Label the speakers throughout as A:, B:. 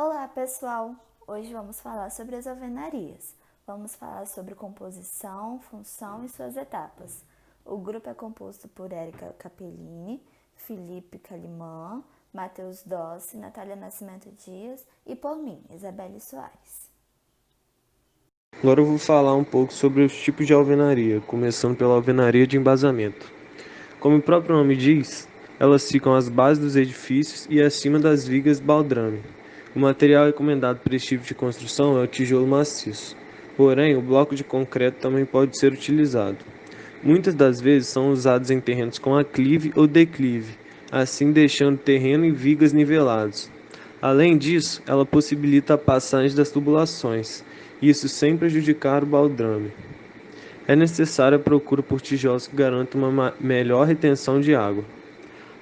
A: Olá, pessoal! Hoje vamos falar sobre as alvenarias. Vamos falar sobre composição, função e suas etapas. O grupo é composto por Érica Capellini, Felipe Calimã, Matheus Dossi, Natália Nascimento Dias e por mim, Isabelle Soares.
B: Agora eu vou falar um pouco sobre os tipos de alvenaria, começando pela alvenaria de embasamento. Como o próprio nome diz, elas ficam às bases dos edifícios e acima das vigas baldrame. O material recomendado para esse tipo de construção é o tijolo maciço, porém o bloco de concreto também pode ser utilizado. Muitas das vezes são usados em terrenos com aclive ou declive, assim deixando o terreno e vigas nivelados. Além disso, ela possibilita a passagem das tubulações, isso sem prejudicar o baldrame. É necessária a procura por tijolos que garantam uma melhor retenção de água.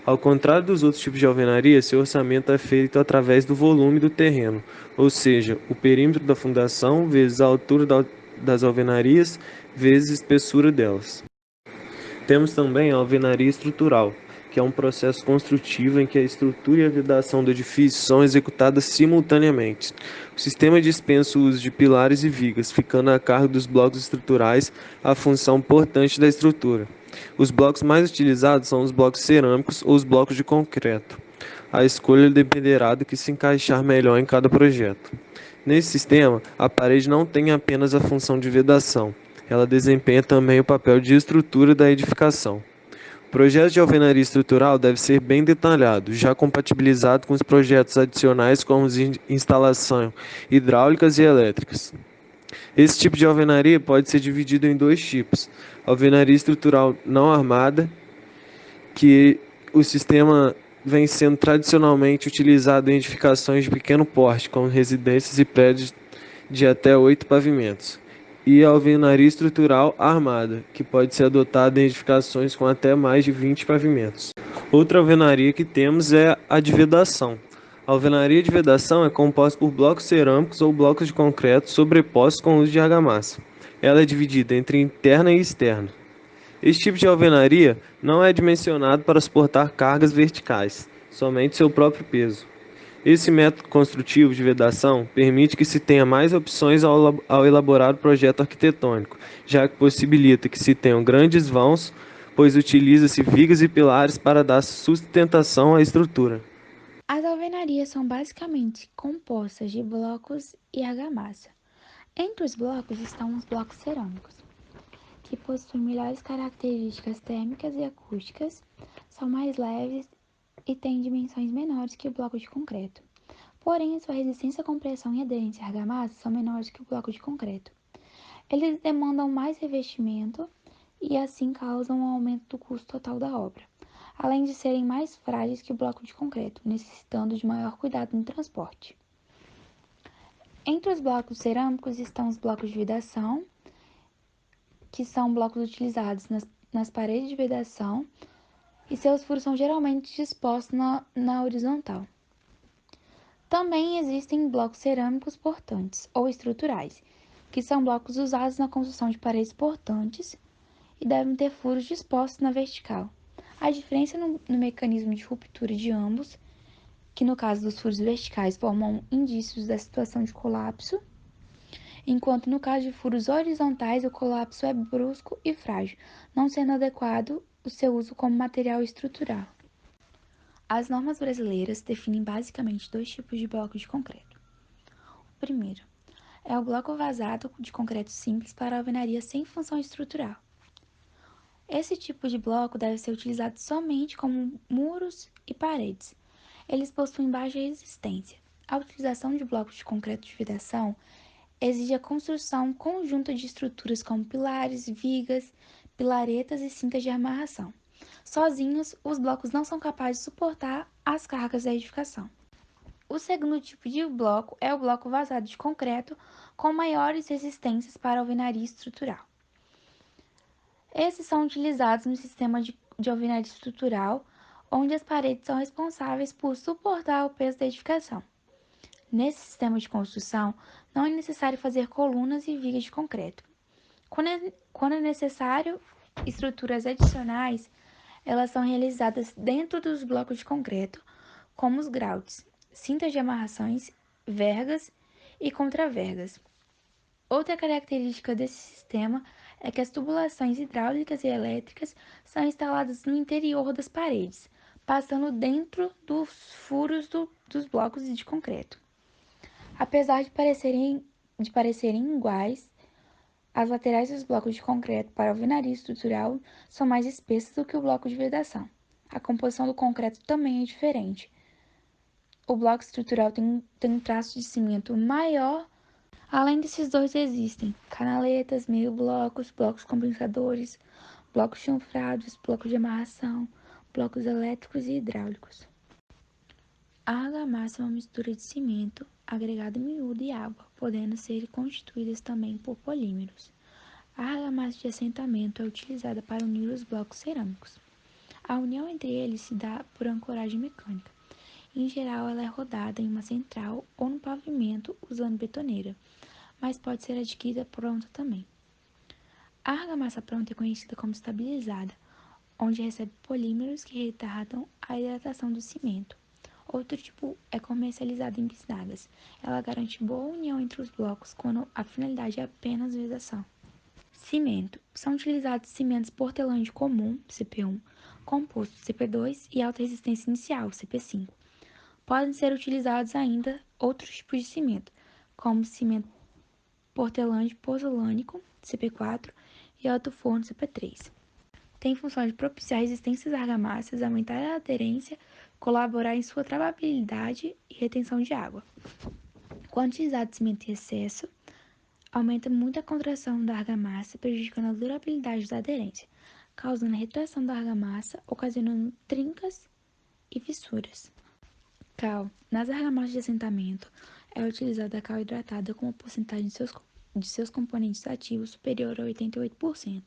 B: Ao contrário dos outros tipos de alvenaria, seu orçamento é feito através do volume do terreno, ou seja, o perímetro da fundação vezes a altura das alvenarias vezes a espessura delas. Temos também a alvenaria estrutural, que é um processo construtivo em que a estrutura e a vedação do edifício são executadas simultaneamente. O sistema dispensa o uso de pilares e vigas, ficando a cargo dos blocos estruturais a função portante da estrutura. Os blocos mais utilizados são os blocos cerâmicos ou os blocos de concreto. A escolha dependerá do que se encaixar melhor em cada projeto. Nesse sistema, a parede não tem apenas a função de vedação, ela desempenha também o papel de estrutura da edificação. O projeto de alvenaria estrutural deve ser bem detalhado, já compatibilizado com os projetos adicionais como as instalações hidráulicas e elétricas. Esse tipo de alvenaria pode ser dividido em dois tipos: alvenaria estrutural não armada, que o sistema vem sendo tradicionalmente utilizado em edificações de pequeno porte, como residências e prédios de até 8 pavimentos, e a alvenaria estrutural armada, que pode ser adotada em edificações com até mais de 20 pavimentos. Outra alvenaria que temos é a de vedação. A alvenaria de vedação é composta por blocos cerâmicos ou blocos de concreto sobrepostos com uso de argamassa. Ela é dividida entre interna e externa. Este tipo de alvenaria não é dimensionado para suportar cargas verticais, somente seu próprio peso. Esse método construtivo de vedação permite que se tenha mais opções ao elaborar o projeto arquitetônico, já que possibilita que se tenham grandes vãos, pois utiliza-se vigas e pilares para dar sustentação à estrutura.
C: As alvenarias são basicamente compostas de blocos e argamassa. Entre os blocos estão os blocos cerâmicos, que possuem melhores características térmicas e acústicas, são mais leves e têm dimensões menores que o bloco de concreto. Porém, a sua resistência à compressão e aderência à argamassa são menores que o bloco de concreto. Eles demandam mais revestimento e assim causam um aumento do custo total da obra, além de serem mais frágeis que o bloco de concreto, necessitando de maior cuidado no transporte. Entre os blocos cerâmicos estão os blocos de vedação, que são blocos utilizados nas paredes de vedação e seus furos são geralmente dispostos na horizontal. Também existem blocos cerâmicos portantes ou estruturais, que são blocos usados na construção de paredes portantes e devem ter furos dispostos na vertical. A diferença no mecanismo de ruptura de ambos, que no caso dos furos verticais formam indícios da situação de colapso, enquanto no caso de furos horizontais o colapso é brusco e frágil, não sendo adequado o seu uso como material estrutural. As normas brasileiras definem basicamente dois tipos de blocos de concreto. O primeiro é o bloco vazado de concreto simples para alvenaria sem função estrutural. Esse tipo de bloco deve ser utilizado somente como muros e paredes. Eles possuem baixa resistência. A utilização de blocos de concreto de vedação exige a construção conjunta de estruturas como pilares, vigas, pilaretas e cintas de amarração. Sozinhos, os blocos não são capazes de suportar as cargas da edificação. O segundo tipo de bloco é o bloco vazado de concreto com maiores resistências para alvenaria estrutural. Esses são utilizados no sistema de alvenaria estrutural, onde as paredes são responsáveis por suportar o peso da edificação. Nesse sistema de construção, não é necessário fazer colunas e vigas de concreto. Quando é necessário estruturas adicionais, elas são realizadas dentro dos blocos de concreto, como os groutes, cintas de amarrações, vergas e contravergas. Outra característica desse sistema é que as tubulações hidráulicas e elétricas são instaladas no interior das paredes, passando dentro dos furos dos blocos de concreto. Apesar de parecerem iguais, as laterais dos blocos de concreto para a alvenaria estrutural são mais espessas do que o bloco de vedação. A composição do concreto também é diferente. O bloco estrutural tem um traço de cimento maior. Além desses dois existem canaletas, meio-blocos, blocos compensadores, blocos chanfrados, blocos de amarração, blocos elétricos e hidráulicos. A argamassa é uma mistura de cimento, agregado miúdo e água, podendo ser constituídas também por polímeros. A argamassa de assentamento é utilizada para unir os blocos cerâmicos. A união entre eles se dá por ancoragem mecânica. Em geral, ela é rodada em uma central ou no pavimento usando betoneira, mas pode ser adquirida pronta também. A argamassa pronta é conhecida como estabilizada, onde recebe polímeros que retardam a hidratação do cimento. Outro tipo é comercializado em bisnagas. Ela garante boa união entre os blocos quando a finalidade é apenas vedação. Cimento. São utilizados cimentos portelândia comum, CP1, composto, CP2 e alta resistência inicial, CP5. Podem ser utilizados ainda outros tipos de cimento, como cimento portelândia pozolânico, CP4, e alto forno, CP3. Tem função de propiciar resistência às argamassas, aumentar a aderência, colaborar em sua travabilidade e retenção de água. Quando utilizado cimento em excesso, aumenta muito a contração da argamassa, prejudicando a durabilidade da aderência, causando a retração da argamassa, ocasionando trincas e fissuras. Cal. Nas argamassas de assentamento, é utilizada a cal hidratada com uma porcentagem de seus componentes ativos superior a 88%.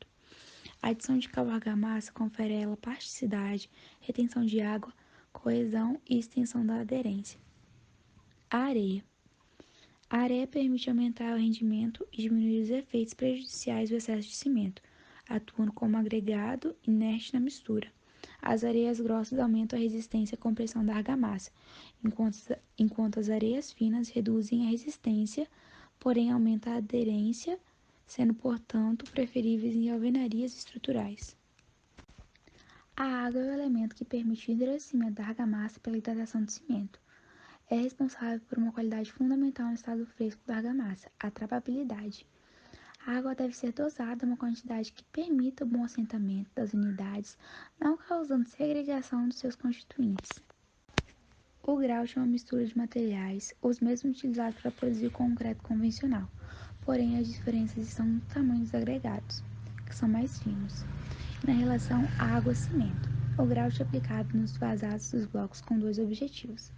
C: A adição de cal à argamassa confere a ela plasticidade, retenção de água, coesão e extensão da aderência. A areia. A areia permite aumentar o rendimento e diminuir os efeitos prejudiciais do excesso de cimento, atuando como agregado inerte na mistura. As areias grossas aumentam a resistência à compressão da argamassa, enquanto as areias finas reduzem a resistência, porém aumentam a aderência, sendo, portanto, preferíveis em alvenarias estruturais. A água é o elemento que permite o endurecimento da argamassa pela hidratação do cimento. É responsável por uma qualidade fundamental no estado fresco da argamassa, a travabilidade. A água deve ser dosada a uma quantidade que permita o bom assentamento das unidades, não causando segregação dos seus constituintes. O grout é uma mistura de materiais, os mesmos utilizados para produzir o concreto convencional, porém as diferenças estão no tamanho dos agregados, que são mais finos, e na relação água-cimento. O grout é aplicado nos vazados dos blocos com dois objetivos.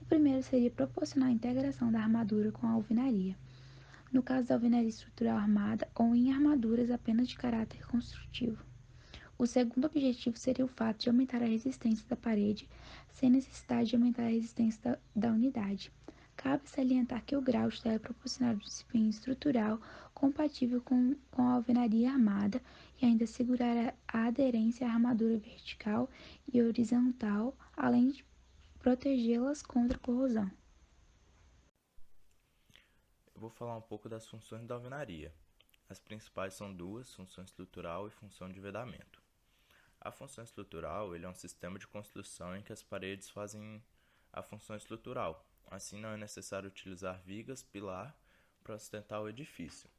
C: O primeiro seria proporcionar a integração da armadura com a alvenaria, no caso da alvenaria estrutural armada ou em armaduras apenas de caráter construtivo. O segundo objetivo seria o fato de aumentar a resistência da parede sem necessidade de aumentar a resistência da unidade. Cabe salientar que o grout deve proporcionar um desempenho estrutural compatível com a alvenaria armada e ainda assegurar a aderência à armadura vertical e horizontal, além de protegê-las contra corrosão.
D: Eu vou falar um pouco das funções da alvenaria. As principais são duas, função estrutural e função de vedamento. A função estrutural é um sistema de construção em que as paredes fazem a função estrutural. Assim, não é necessário utilizar vigas, pilar, para sustentar o edifício.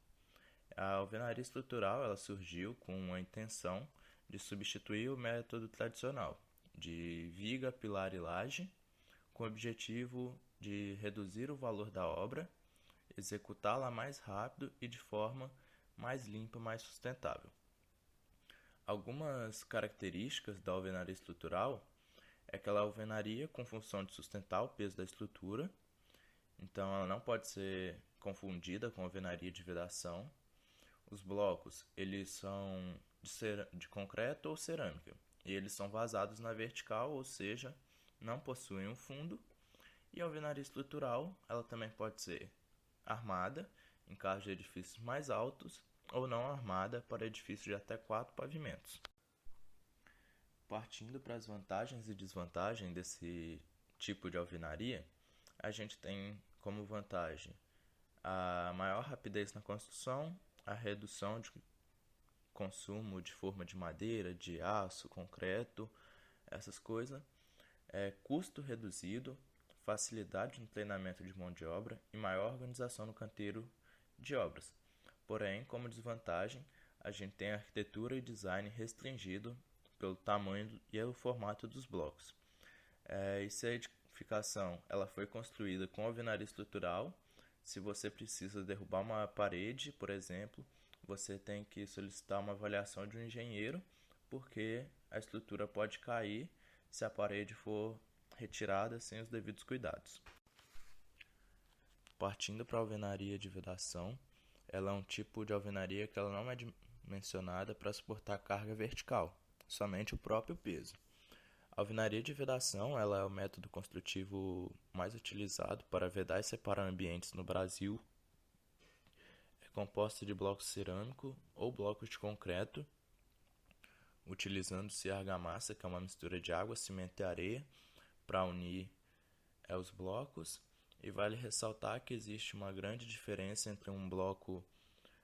D: A alvenaria estrutural ela surgiu com a intenção de substituir o método tradicional de viga, pilar e laje, com o objetivo de reduzir o valor da obra, executá-la mais rápido e de forma mais limpa, mais sustentável. Algumas características da alvenaria estrutural é que ela é alvenaria com função de sustentar o peso da estrutura, então ela não pode ser confundida com alvenaria de vedação. Os blocos eles são de concreto ou cerâmica e eles são vazados na vertical, ou seja, não possuem um fundo. E a alvenaria estrutural ela também pode ser armada em caso de edifícios mais altos ou não armada para edifícios de até 4 pavimentos. Partindo para as vantagens e desvantagens desse tipo de alvenaria, a gente tem como vantagem a maior rapidez na construção, a redução de consumo de forma de madeira, de aço, concreto, essas coisas, custo reduzido, facilidade no treinamento de mão de obra e maior organização no canteiro de obras. Porém, como desvantagem, a gente tem a arquitetura e design restringido pelo tamanho e o formato dos blocos. E se a edificação ela foi construída com alvenaria estrutural, se você precisa derrubar uma parede, por exemplo, você tem que solicitar uma avaliação de um engenheiro, porque a estrutura pode cair se a parede for retirada sem os devidos cuidados. Partindo para a alvenaria de vedação, ela é um tipo de alvenaria que ela não é dimensionada para suportar carga vertical, somente o próprio peso. A alvenaria de vedação ela é o método construtivo mais utilizado para vedar e separar ambientes no Brasil. É composta de blocos cerâmicos ou blocos de concreto, utilizando-se a argamassa, que é uma mistura de água, cimento e areia, para unir os blocos. E vale ressaltar que existe uma grande diferença entre um bloco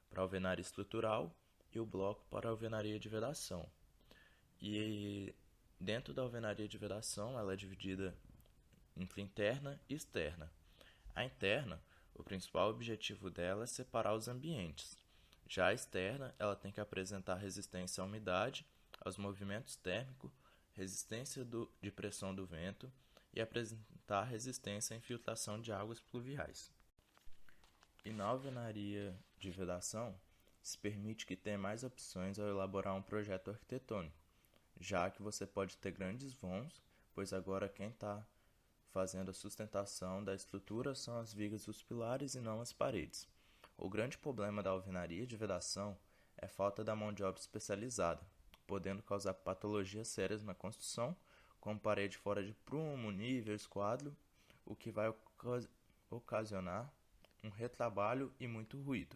D: para alvenaria estrutural e o bloco para alvenaria de vedação. E dentro da alvenaria de vedação, ela é dividida entre interna e externa. A interna, o principal objetivo dela é separar os ambientes. Já a externa, ela tem que apresentar resistência à umidade, aos movimentos térmicos, resistência de pressão do vento e apresentar resistência à infiltração de águas pluviais. E na alvenaria de vedação, se permite que tenha mais opções ao elaborar um projeto arquitetônico, já que você pode ter grandes vãos, pois agora quem está fazendo a sustentação da estrutura são as vigas dos pilares e não as paredes. O grande problema da alvenaria de vedação é a falta da mão de obra especializada, podendo causar patologias sérias na construção, como parede fora de prumo, nível, esquadro, o que vai ocasionar um retrabalho e muito ruído.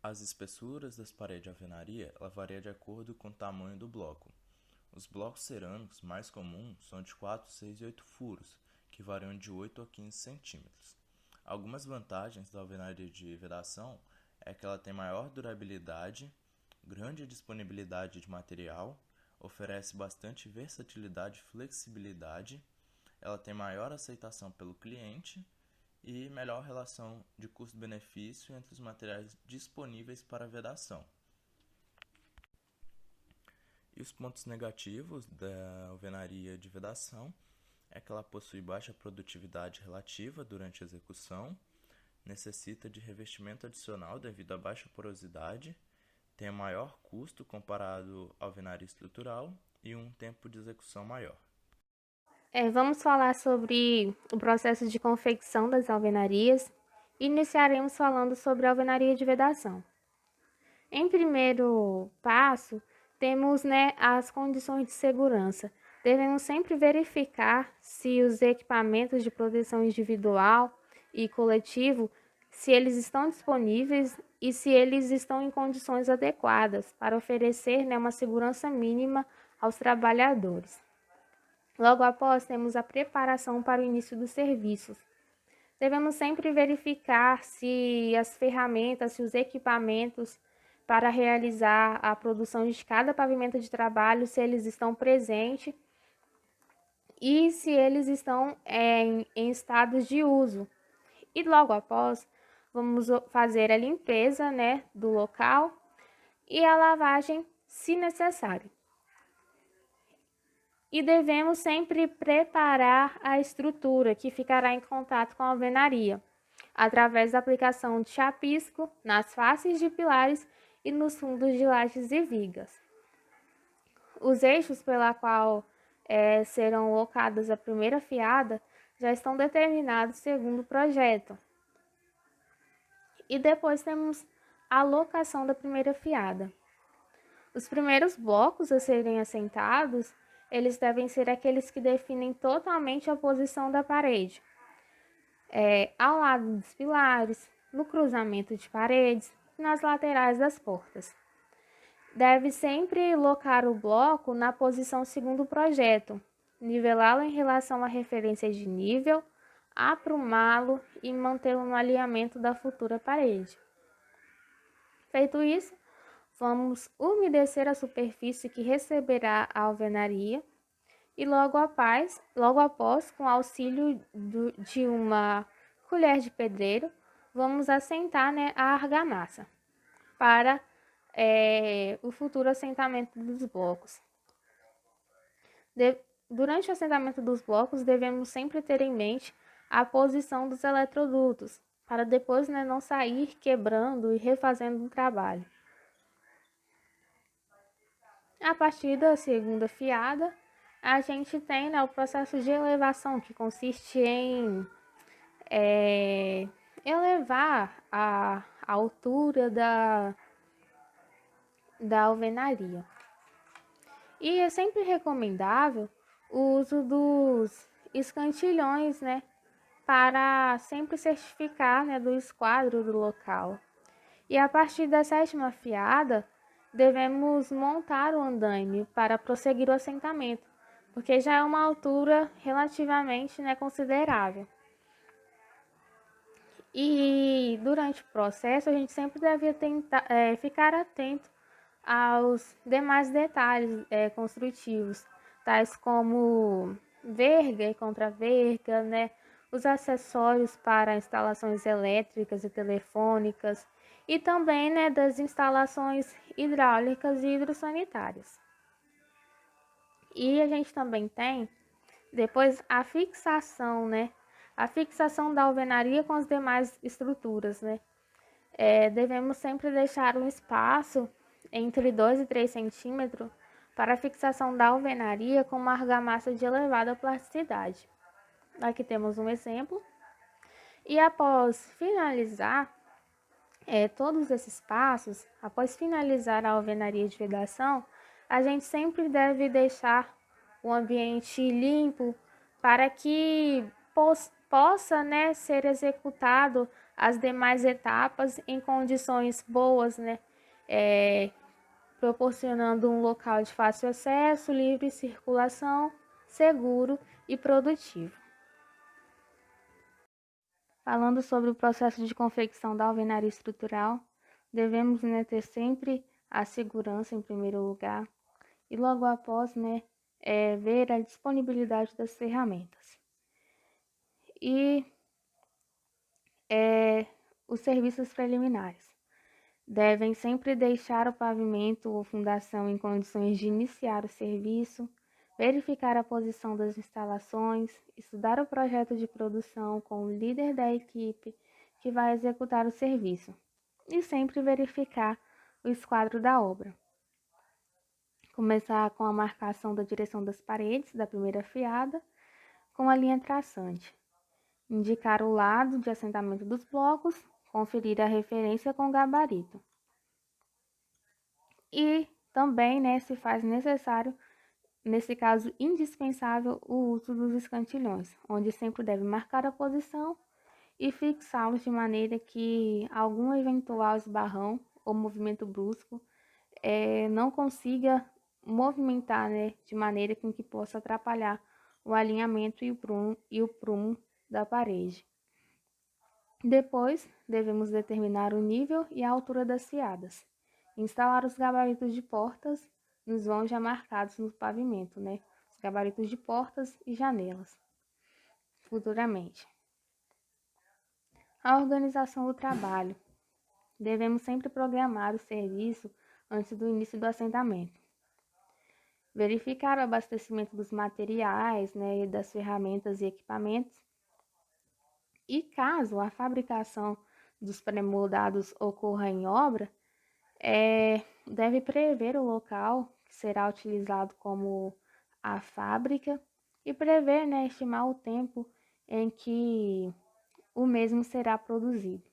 D: As espessuras das paredes de alvenaria variam de acordo com o tamanho do bloco. Os blocos cerâmicos mais comuns são de 4, 6 e 8 furos, que variam de 8 a 15 centímetros. Algumas vantagens da alvenaria de vedação é que ela tem maior durabilidade, grande disponibilidade de material, oferece bastante versatilidade e flexibilidade, ela tem maior aceitação pelo cliente e melhor relação de custo-benefício entre os materiais disponíveis para a vedação. E os pontos negativos da alvenaria de vedação é que ela possui baixa produtividade relativa durante a execução, necessita de revestimento adicional devido à baixa porosidade, tem maior custo comparado à alvenaria estrutural e um tempo de execução maior.
E: Vamos falar sobre o processo de confecção das alvenarias. Iniciaremos falando sobre a alvenaria de vedação. Em primeiro passo, temos as condições de segurança. Devemos sempre verificar se os equipamentos de proteção individual e coletivo, se eles estão disponíveis e se eles estão em condições adequadas para oferecer uma segurança mínima aos trabalhadores. Logo após, temos a preparação para o início dos serviços. Devemos sempre verificar se as ferramentas, se os equipamentos para realizar a produção de cada pavimento de trabalho, se eles estão presentes e se eles estão em estados de uso. E logo após, vamos fazer a limpeza do local e a lavagem, se necessário. E devemos sempre preparar a estrutura que ficará em contato com a alvenaria, através da aplicação de chapisco nas faces de pilares e nos fundos de lajes e vigas. Os eixos pela qual serão locadas a primeira fiada já estão determinados segundo o projeto. E depois temos a locação da primeira fiada. Os primeiros blocos a serem assentados, eles devem ser aqueles que definem totalmente a posição da parede, ao lado dos pilares, no cruzamento de paredes e nas laterais das portas. Deve sempre locar o bloco na posição segundo o projeto, nivelá-lo em relação à referência de nível, aprumá-lo e mantê-lo no alinhamento da futura parede. Feito isso, vamos umedecer a superfície que receberá a alvenaria e logo após, com auxílio de uma colher de pedreiro, vamos assentar, né, a argamassa para o futuro assentamento dos blocos. Durante o assentamento dos blocos, devemos sempre ter em mente a posição dos eletrodutos, para depois, né, não sair quebrando e refazendo o trabalho. A partir da segunda fiada, a gente tem, né, o processo de elevação, que consiste em elevar a altura da alvenaria. E é sempre recomendável o uso dos escantilhões, né, para sempre certificar, né, do esquadro do local. E a partir da sétima fiada, devemos montar o andaime para prosseguir o assentamento, porque já é uma altura relativamente, né, considerável. E durante o processo, a gente sempre deve ficar atento aos demais detalhes construtivos, tais como verga e contraverga, né? Os acessórios para instalações elétricas e telefônicas e também, né, das instalações hidráulicas e hidrossanitárias. E a gente também tem depois a fixação, né? A fixação da alvenaria com as demais estruturas, né? Devemos sempre deixar um espaço entre 2 e 3 centímetros para a fixação da alvenaria com uma argamassa de elevada plasticidade. Aqui temos um exemplo. E após finalizar todos esses passos, após finalizar a alvenaria de vedação, a gente sempre deve deixar o ambiente limpo para que possa, né, ser executado as demais etapas em condições boas, né, proporcionando um local de fácil acesso, livre circulação, seguro e produtivo. Falando sobre o processo de confecção da alvenaria estrutural, devemos, né, ter sempre a segurança em primeiro lugar e logo após, né, ver a disponibilidade das ferramentas. E os serviços preliminares. Devem sempre deixar o pavimento ou fundação em condições de iniciar o serviço, verificar a posição das instalações, estudar o projeto de produção com o líder da equipe que vai executar o serviço e sempre verificar o esquadro da obra. Começar com a marcação da direção das paredes da primeira fiada com a linha traçante. Indicar o lado de assentamento dos blocos, conferir a referência com o gabarito. E também, né, se faz necessário, nesse caso indispensável, o uso dos escantilhões, onde sempre deve marcar a posição e fixá-los de maneira que algum eventual esbarrão ou movimento brusco não consiga movimentar, né, de maneira com que possa atrapalhar o alinhamento e o prumo da parede. Depois, devemos determinar o nível e a altura das fiadas. Instalar os gabaritos de portas nos vãos já marcados no pavimento, né? Os gabaritos de portas e janelas, futuramente. A organização do trabalho. Devemos sempre programar o serviço antes do início do assentamento. Verificar o abastecimento dos materiais, né, e das ferramentas e equipamentos. E caso a fabricação dos pré-moldados ocorra em obra, deve prever o local que será utilizado como a fábrica e prever, né, estimar o tempo em que o mesmo será produzido.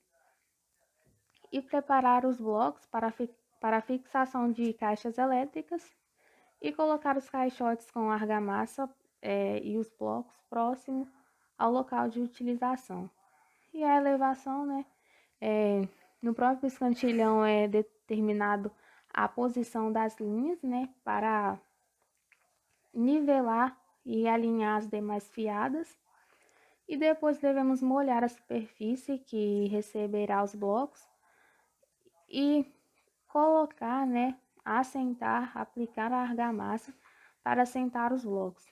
E: E preparar os blocos para a fixação de caixas elétricas e colocar os caixotes com argamassa e os blocos próximos ao local de utilização. E a elevação, né? No próprio escantilhão é determinado a posição das linhas, né? Para nivelar e alinhar as demais fiadas. e depois devemos molhar a superfície que receberá os blocos e colocar, né, assentar, aplicar a argamassa para assentar os blocos.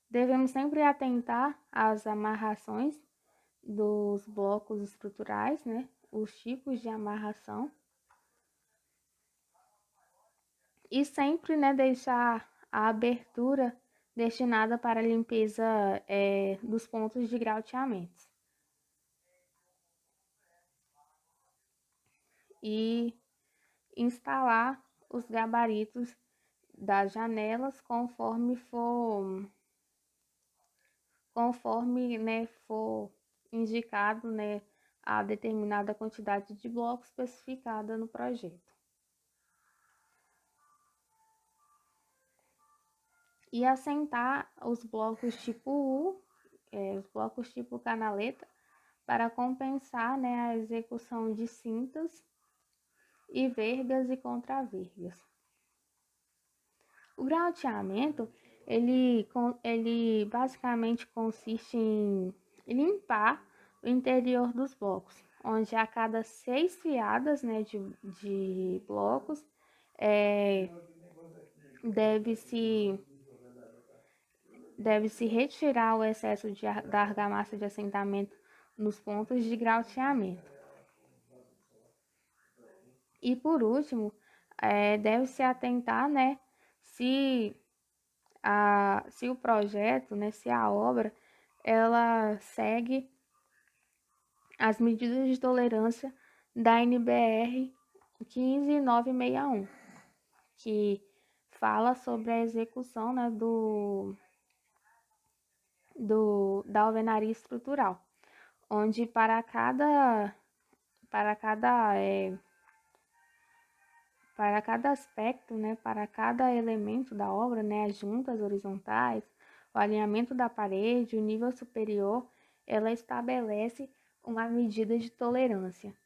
E: Devemos sempre atentar às amarrações dos blocos estruturais, né, os tipos de amarração, e sempre, né, deixar a abertura destinada para a limpeza dos pontos de grauteamento. E instalar os gabaritos das janelas conforme né, for indicado, né, a determinada quantidade de blocos especificada no projeto. E assentar os blocos tipo U, os blocos tipo canaleta, para compensar, né, a execução de cintas e vergas e contravergas. O grauteamento, ele basicamente consiste em limpar o interior dos blocos, onde a cada 6 fiadas, né, de blocos, deve-se retirar o excesso da argamassa de assentamento nos pontos de grauteamento. E por último, deve-se atentar, né, se o projeto, né, se a obra, ela segue as medidas de tolerância da NBR 15961, que fala sobre a execução, né, da alvenaria estrutural, onde para cada aspecto, né, para cada elemento da obra, né, as juntas horizontais, o alinhamento da parede, o nível superior, ela estabelece uma medida de tolerância.